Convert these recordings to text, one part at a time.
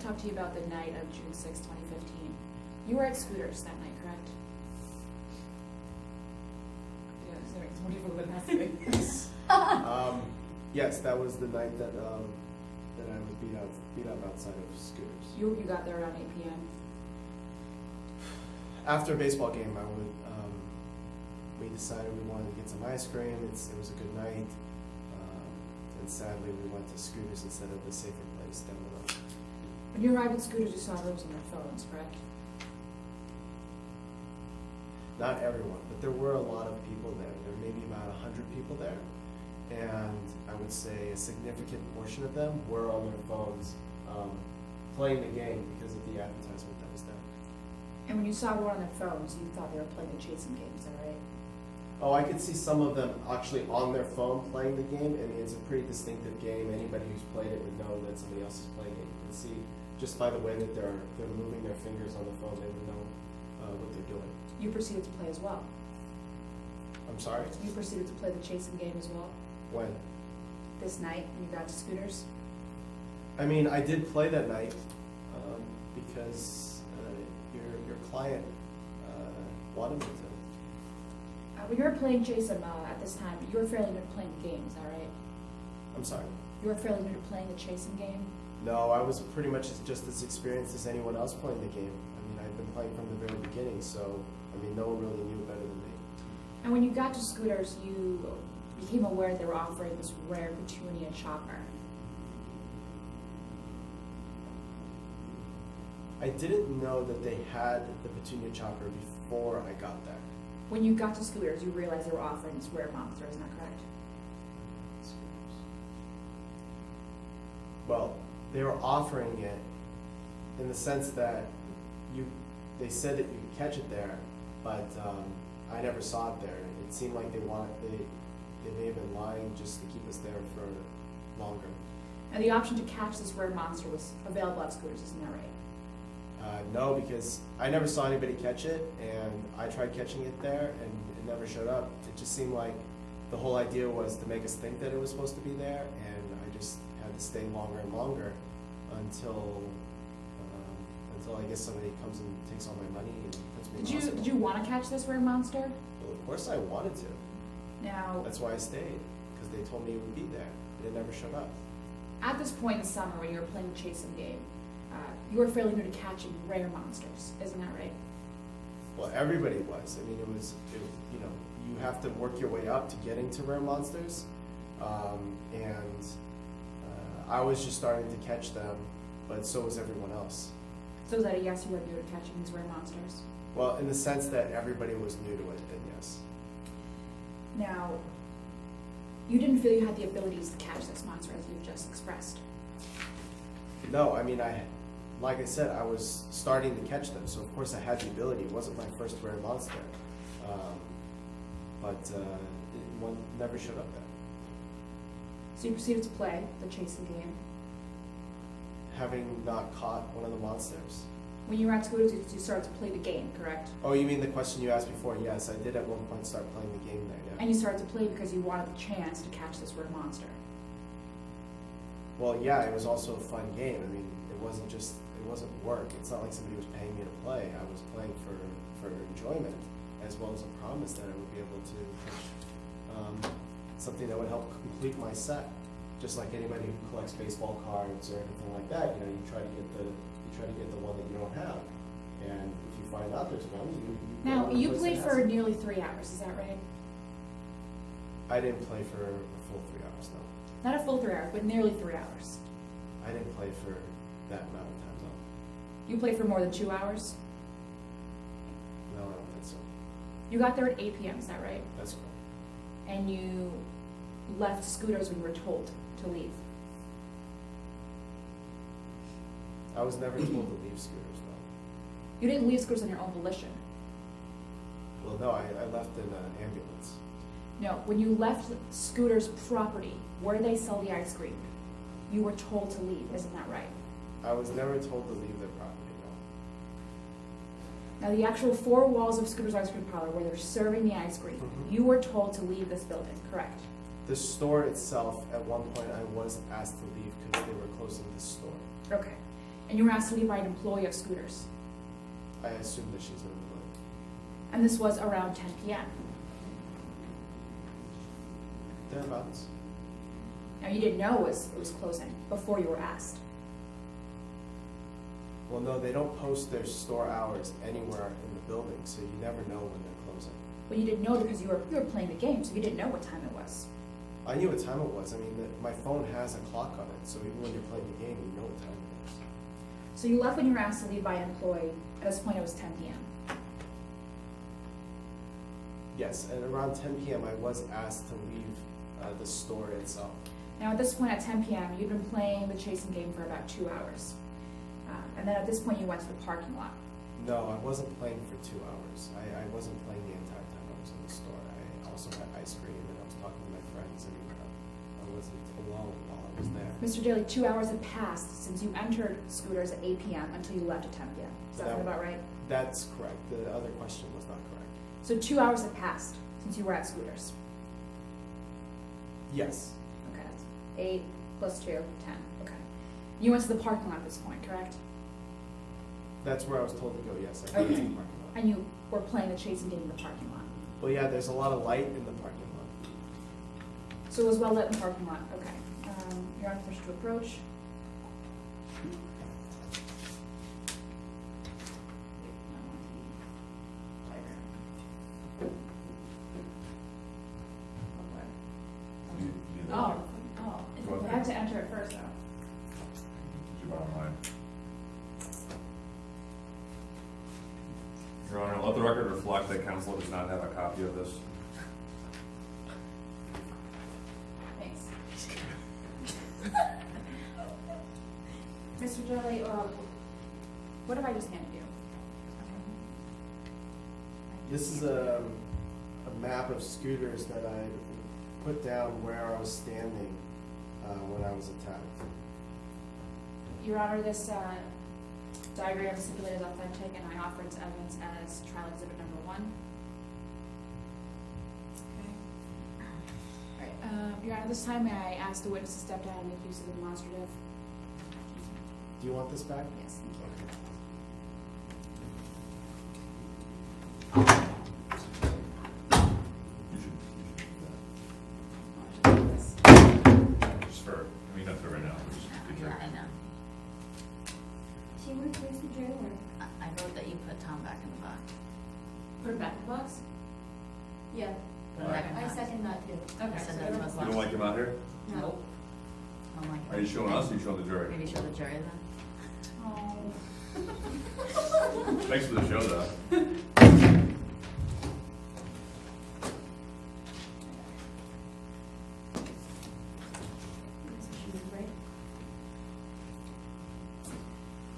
talk to you about the night of June 6, 2015. You were at Scooters that night, correct? Yeah, sorry, it's more difficult than that to me. Yes, that was the night that that I was beat up outside of Scooters. You got there around 8 p.m. After a baseball game, we decided we wanted to get some ice cream. It was a good night, and sadly we went to Scooters instead of the safer place down the road. When you arrived at Scooters, you saw rooms on their phones, correct? Not everyone, but there were a lot of people there. There were maybe about 100 people there, and I would say a significant portion of them were on their phones playing the game because of the advertisement that was there. And when you saw everyone on their phones, you thought they were playing the chasing game, is that right? Oh, I could see some of them actually on their phone playing the game. I mean, it's a pretty distinctive game. Anybody who's played it would know that somebody else is playing it. You can see just by the way that they're moving their fingers on the phone, they would know what they're doing. You proceeded to play as well. I'm sorry? You proceeded to play the chasing game as well When? this night when you got to Scooters. I mean, I did play that night because your client wanted me to. When you were playing Chase 'em at this time, you were fairly new to playing the game, is that right? I'm sorry? You were fairly new to playing the chasing game. No, I was pretty much just as experienced as anyone else playing the game. I mean, I've been playing from the very beginning, so, I mean, no one really knew better than me. And when you got to Scooters, you became aware they were offering this rare Petunia chopper. I didn't know that they had the Petunia chopper before I got there. When you got to Scooters, you realized they were offering this rare monster, isn't that correct? Well, they were offering it in the sense that they said that you could catch it there, but I never saw it there. It seemed like they may have been lying just to keep us there for longer. And the option to catch this rare monster was available at Scooters, isn't that right? No, because I never saw anybody catch it, and I tried catching it there, and it never showed up. It just seemed like the whole idea was to make us think that it was supposed to be there, and I just had to stay longer and longer until I guess somebody comes and takes all my money and puts me in the hospital. Did you want to catch this rare monster? Well, of course I wanted to. Now, That's why I stayed, because they told me it would be there, but it never showed up. at this point in the summer when you were playing the chasing game, you were fairly new to catching rare monsters, isn't that right? Well, everybody was. I mean, you have to work your way up to getting to rare monsters, and I was just starting to catch them, but so was everyone else. So is that a yes, you were new to catching these rare monsters? Well, in the sense that everybody was new to it, then yes. Now, you didn't feel you had the abilities to catch this monster as you've just expressed. No, I mean, like I said, I was starting to catch them, so of course I had the ability. It wasn't my first rare monster, but one never showed up there. So you proceeded to play the chasing game. Having not caught one of the monsters. When you were at Scooters, you started to play the game, correct? Oh, you mean the question you asked before? Yes, I did at one point start playing the game there, yeah. And you started to play because you wanted the chance to catch this rare monster. Well, yeah, it was also a fun game. I mean, it wasn't work. It's not like somebody was paying me to play. I was playing for enjoyment, as well as a promise that I would be able to catch something that would help complete my set. Just like anybody who collects baseball cards or anything like that, you try to get the one that you don't have. And if you find out there's one, you Now, go to the you place played that has for it. nearly 3 hours, is that right? I didn't play for a full 3 hours, no. Not a full 3 hours, but nearly 3 hours. I didn't play for that amount of time, no. You played for more than 2 hours? No, I don't think so. You got there at 8 p.m., is that right? That's correct. And you left Scooters when you were told to leave. I was never told to leave Scooters, no. You didn't leave Scooters on your own volition. Well, no, I left in an ambulance. No, when you left Scooters' property, where they sell the ice cream, you were told to leave, isn't that right? I was never told to leave their property, no. Now, the actual 4 walls of Scooters Ice Cream Parlor, where they're serving the ice cream, Mhm. you were told to leave this building, correct? The store itself, at one point, I was asked to leave because they were closing the store. Okay. and you were asked to leave by an employee of Scooters. I assume that she's an employee. And this was around 10 p.m. Thereabouts. Now, you didn't know it was closing before you were asked. Well, no, they don't post their store hours anywhere in the building, so you never know when they're closing. Well, you didn't know because you were playing the game, so you didn't know what time it was. I knew what time it was. I mean, my phone has a clock on it, so even when you're playing the game, you know what time it is. So you left when you were asked to leave by an employee. At this point, it was 10 p.m. Yes, and around 10 p.m. I was asked to leave the store itself. Now, at this point, at 10 p.m., you'd been playing the chasing game for about 2 hours. And then at this point, you went to the parking lot. No, I wasn't playing for 2 hours. I wasn't playing the entire time I was in the store. I also had ice cream, and I was talking to my friends, and I wasn't alone while I was there. Mr. Daly, 2 hours had passed since you entered Scooters at 8 p.m. until you left at 10 p.m. Does that sound about right? That's correct. The other question was not correct. So 2 hours had passed since you were at Scooters. Yes. Okay, that's 8 plus 2, 10. Okay. You went to the parking lot at this point, correct? That's where I was told to go, yes. I went to the parking lot. And you were playing the chasing game in the parking lot. Well, yeah, there's a lot of light in the parking lot. So it was well lit in the parking lot. Okay. You're on permission to approach. Oh, I had to enter it first, though. You went online. Your Honor, let the record reflect that counsel does not have a copy of this. Thanks. Mr. Jelly, what have I just handed you? This is a map of Scooters that I put down where I was standing when I was attacked. Your Honor, this diagram is stipulated as authentic, and I offer its evidence as trial exhibit number 1. Okay. All right. Your Honor, this time may I ask the witness to step down and make use of the demonstrative? Do you want this back? Yes, thank you. Okay. You should do that. Just for, I mean, not for right now, just be Yeah, sure. I know. Where's the jailer? I wrote that you put Tom back in the box. Put it back in the box? Yeah, Put him back in the I box. second that too. Okay. I said so that you're- was You don't like him out here? No. Oh my Are you God. showing us or you showing the jury? Maybe show the jury then? Oh. Thanks for the show, though.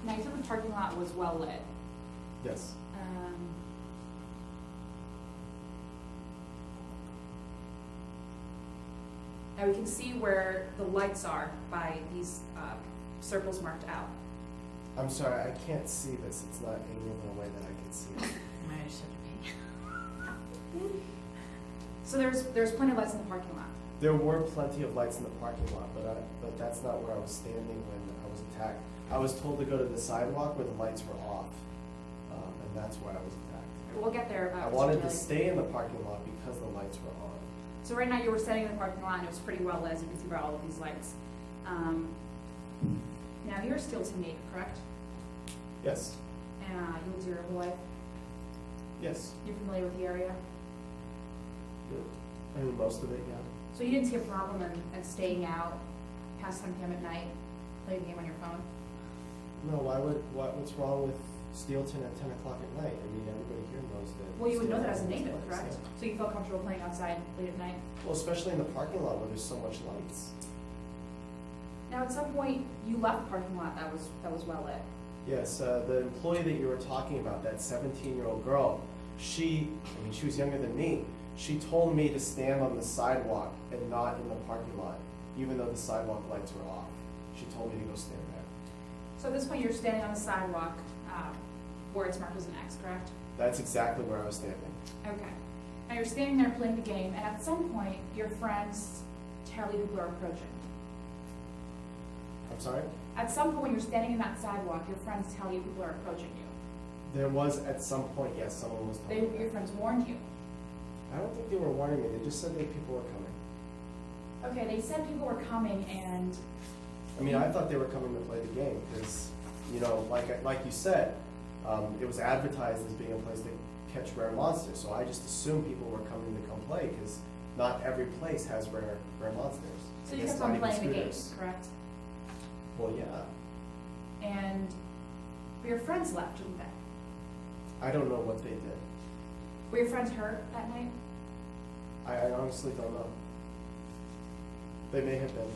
Now, you said the parking lot was well lit. Yes. Now we can see where the lights are by these circles marked out. I'm sorry, I can't see this. It's not angled in a way that I can see it. Maybe I should be. So there's plenty of lights in the parking lot. There were plenty of lights in the parking lot, but that's not where I was standing when I was attacked. I was told to go to the sidewalk where the lights were off, and that's where I was attacked. We'll get there. I wanted to stay in the parking lot because the lights were on. So right now you were standing in the parking lot and it was pretty well lit, as you can see by all of these lights. Now you're still a teenager, correct? Yes. And you lived your whole life. Yes. You're familiar with the area, Good. I mean, most of it, yeah. so you didn't see a problem in staying out past 10 p.m. at night, playing the game on your phone. No, what's wrong with Steelton at 10 o'clock at night? I mean, everybody here knows that. Well, you would know that as a Steelton is native, nice, correct? yeah. So you felt comfortable playing outside late at night. Well, especially in the parking lot where there's so much lights. Now, at some point, you left the parking lot that was well lit. Yes, the employee that you were talking about, that 17-year-old girl, she was younger than me. She told me to stand on the sidewalk and not in the parking lot, even though the sidewalk lights were off. She told me to go stand there. So at this point, you're standing on the sidewalk where it's marked as an X, correct? That's exactly where I was standing. Okay. Now you're standing there playing the game, and at some point, your friends tell you people are approaching. I'm sorry? At some point, when you're standing in that sidewalk, your friends tell you people are approaching you. There was, at some point, yes, someone was telling me Your that. friends warned you. I don't think they were warning me, they just said that people were coming. Okay, they said people were coming and, I mean, I thought they were coming to play the game, because, you know, like you said, it was advertised as being a place to catch rare monsters, so I just assumed people were coming to come play, because not every place has rare monsters. so I you guess kept not on even playing the game, scooters. correct? Well, yeah, And your friends left, didn't they? I don't know what they did. Were your friends hurt that night? I honestly don't know. They may have been.